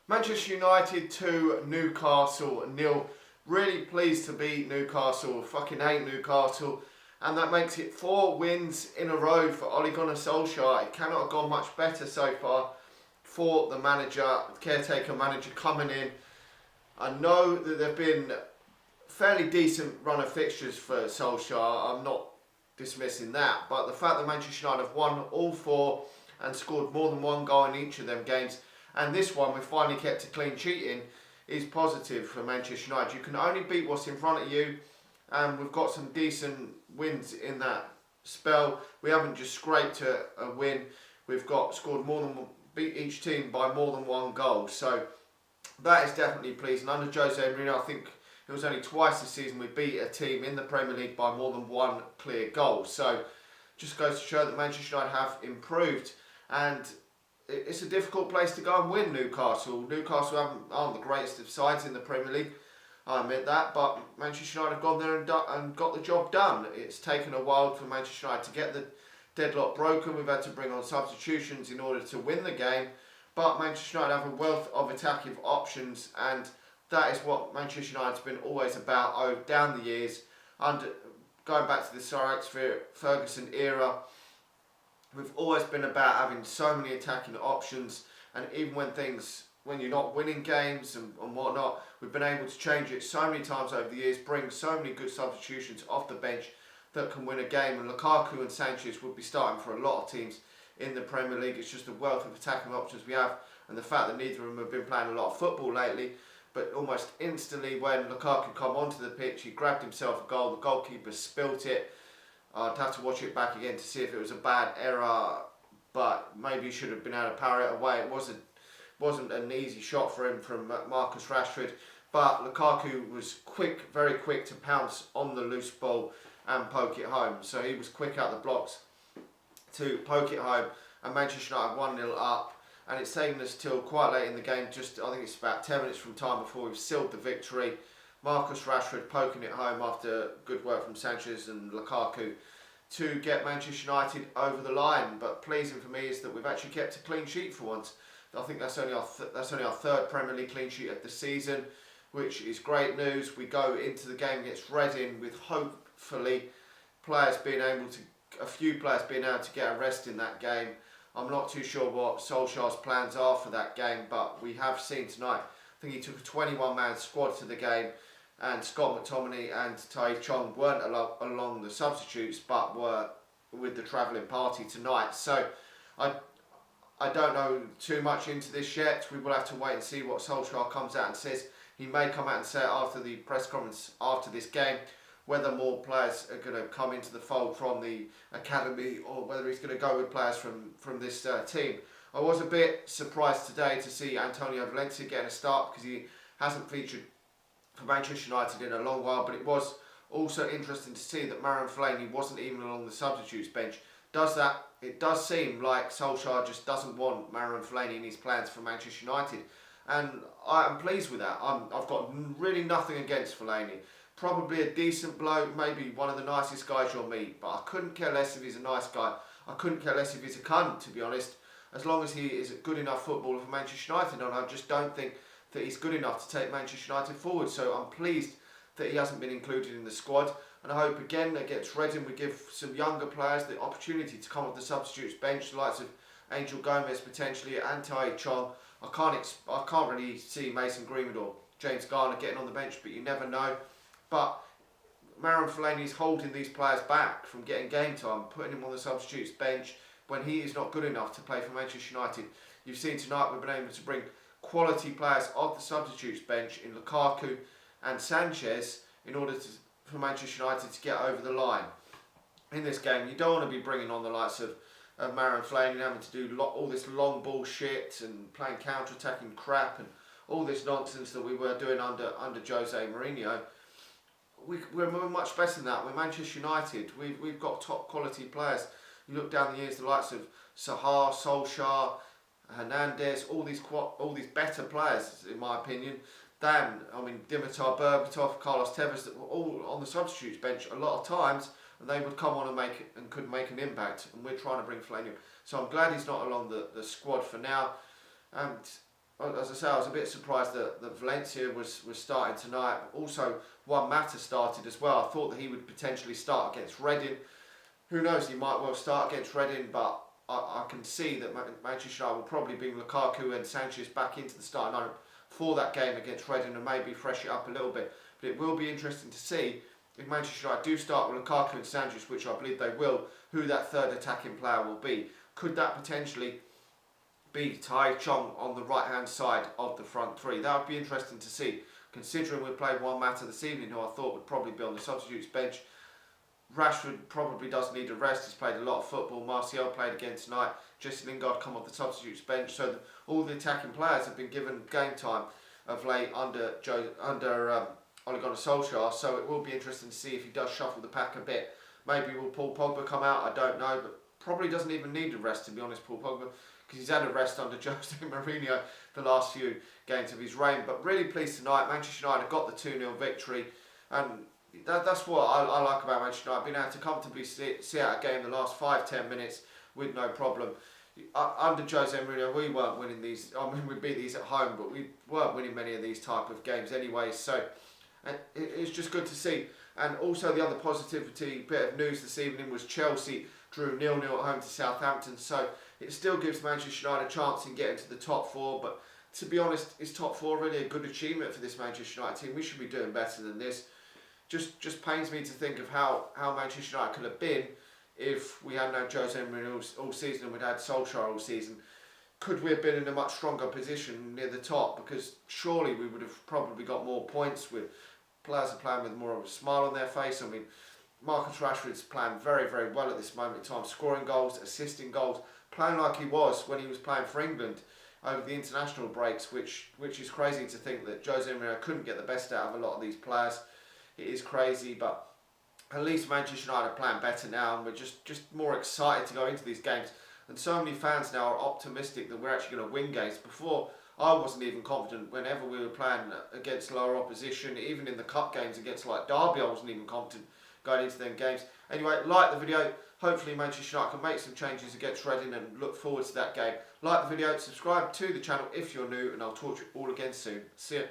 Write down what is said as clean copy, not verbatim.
Manchester United 2, Newcastle 0. Really pleased to beat Newcastle. Fucking hate Newcastle. And that makes it 4 wins in a row for Ole Gunnar Solskjaer. It cannot have gone much better so far for the manager, caretaker manager coming in. I know that there have been fairly decent run of fixtures for Solskjaer. I'm not dismissing that. But the fact that Manchester United have won all 4 and scored more than 1 goal in each of them games, and this one we finally kept a clean sheet in, is positive for Manchester United. You can only beat what's in front of you, and we've got some decent wins in that spell. We haven't just scraped a win. We've got scored more than beat each team by more than 1 goal. So that is definitely pleasing. Under Jose Mourinho, I think it was only twice this season we beat a team in the Premier League by more than 1 clear goal. So just goes to show that Manchester United have improved. And it's a difficult place to go and win, Newcastle. Newcastle aren't the greatest of sides in the Premier League, I admit that, but Manchester United have gone there and got the job done. It's taken a while for Manchester United to get the deadlock broken. We've had to bring on substitutions in order to win the game, but Manchester United have a wealth of attacking options, and that is what Manchester United's been always about down the years. Going back to the Sir Alex Ferguson era, we've always been about having so many attacking options, and even when you're not winning games and whatnot, we've been able to change it so many times over the years, bring so many good substitutions off the bench that can win a game. And Lukaku and Sanchez would be starting for a lot of teams in the Premier League. It's just a wealth of attacking options we have, and the fact that neither of them have been playing a lot of football lately. But almost instantly when Lukaku come onto the pitch, he grabbed himself a goal, the goalkeeper spilt it. I'd have to watch it back again to see if it was a bad error, but maybe he should have been able to power it away. It wasn't an easy shot for him from Marcus Rashford, but Lukaku was quick, very quick to pounce on the loose ball and poke it home. So he was quick out the blocks to poke it home, and Manchester United 1-0 up, and it's taken us till quite late in the game, I think it's about 10 minutes from time before we've sealed the victory. Marcus Rashford poking it home after good work from Sanchez and Lukaku to get Manchester United over the line. But pleasing for me is that we've actually kept a clean sheet for once. I think that's only our 3rd Premier League clean sheet of the season, which is great news. We go into the game against Reading with hopefully a few players being able to get a rest in that game. I'm not too sure what Solskjaer's plans are for that game, but we have seen tonight, I think he took a 21-man squad to the game, and Scott McTominay and Tahith Chong weren't along the substitutes, but were with the travelling party tonight. So I don't know too much into this yet. We will have to wait and see what Solskjaer comes out and says. He may come out and say after the press conference after this game whether more players are going to come into the fold from the academy, or whether he's going to go with players from this team. I was a bit surprised today to see Antonio Valencia getting a start, because he hasn't featured for Manchester United in a long while, but it was also interesting to see that Marouane Fellaini wasn't even along the substitutes bench. It does seem like Solskjaer just doesn't want Marouane Fellaini in his plans for Manchester United, and I am pleased with that. I've got really nothing against Fellaini. Probably a decent bloke, maybe one of the nicest guys you'll meet, but I couldn't care less if he's a nice guy. I couldn't care less if he's a cunt, to be honest, as long as he is a good enough footballer for Manchester United, and I just don't think that he's good enough to take Manchester United forward. So I'm pleased that he hasn't been included in the squad, and I hope again against Reading we give some younger players the opportunity to come off the substitutes bench, the likes of Angel Gomez potentially and Tahith Chong. I can't really see Mason Greenwood or James Garner getting on the bench, but you never know. But Marouane Fellaini is holding these players back from getting game time, putting him on the substitutes bench when he is not good enough to play for Manchester United. You've seen tonight we've been able to bring quality players off the substitutes bench in Lukaku and Sanchez in order for Manchester United to get over the line. In this game, you don't want to be bringing on the likes of Marouane Fellaini and having to do all this long ball shit and playing counter-attacking crap and all this nonsense that we were doing under Jose Mourinho. We're much better than that. We're Manchester United. We've got top quality players. You look down the years, the likes of Saha, Solskjaer, Hernandez, all these better players, in my opinion, than Dimitar Berbatov, Carlos Tevez, that were all on the substitutes bench a lot of times, and they would come on and could make an impact. And we're trying to bring Fellaini. So I'm glad he's not along the squad for now. And as I say, I was a bit surprised that Valencia was starting tonight. Also, Juan Mata started as well. I thought that he would potentially start against Reading. Who knows, he might well start against Reading, but I can see that Manchester United will probably bring Lukaku and Sanchez back into the starting lineup for that game against Reading and maybe fresh it up a little bit. But it will be interesting to see if Manchester United do start with Lukaku and Sanchez, which I believe they will, who that third attacking player will be. Could that potentially be Tai Chong on the right hand side of the front three? That would be interesting to see, considering we played Juan Mata this evening, who I thought would probably be on the substitutes bench. Rashford probably does need a rest. He's played a lot of football. Martial played again tonight. Jesse Lingard come off the substitutes bench. So all the attacking players have been given game time of late under Ole Gunnar Solskjaer. So it will be interesting to see if he does shuffle the pack a bit. Maybe will Paul Pogba come out? I don't know, but probably doesn't even need a rest, to be honest, Paul Pogba, because he's had a rest under Jose Mourinho the last few games of his reign. But really pleased tonight. Manchester United got the 2-0 victory, and that's what I like about Manchester United, being able to comfortably see out a game the last 5-10 minutes with no problem. Under Jose Mourinho, we weren't winning these. I mean, we beat these at home, but we weren't winning many of these type of games anyway. So it's just good to see. And also the other positivity bit of news this evening was Chelsea drew 0-0 at home to Southampton. So it still gives Manchester United a chance in getting to the top four. But to be honest, is top four really a good achievement for this Manchester United team? We should be doing better than this. Just pains me to think of how Manchester United could have been if we had no Jose Mourinho all season and we'd had Solskjaer all season. Could we have been in a much stronger position near the top? Because surely we would have probably got more points with players are playing with more of a smile on their face. I mean, Marcus Rashford's playing very, very well at this moment in time, scoring goals, assisting goals, playing like he was when he was playing for England over the international breaks, which is crazy to think that Jose Mourinho couldn't get the best out of a lot of these players. It is crazy, but at least Manchester United are playing better now, and we're just more excited to go into these games. And so many fans now are optimistic that we're actually going to win games. Before, I wasn't even confident whenever we were playing against lower opposition, even in the cup games against like Derby, I wasn't even confident going into them games. Anyway, like the video. Hopefully Manchester United can make some changes against Reading and look forward to that game. Like the video, subscribe to the channel if you're new, and I'll talk to you all again soon. See ya.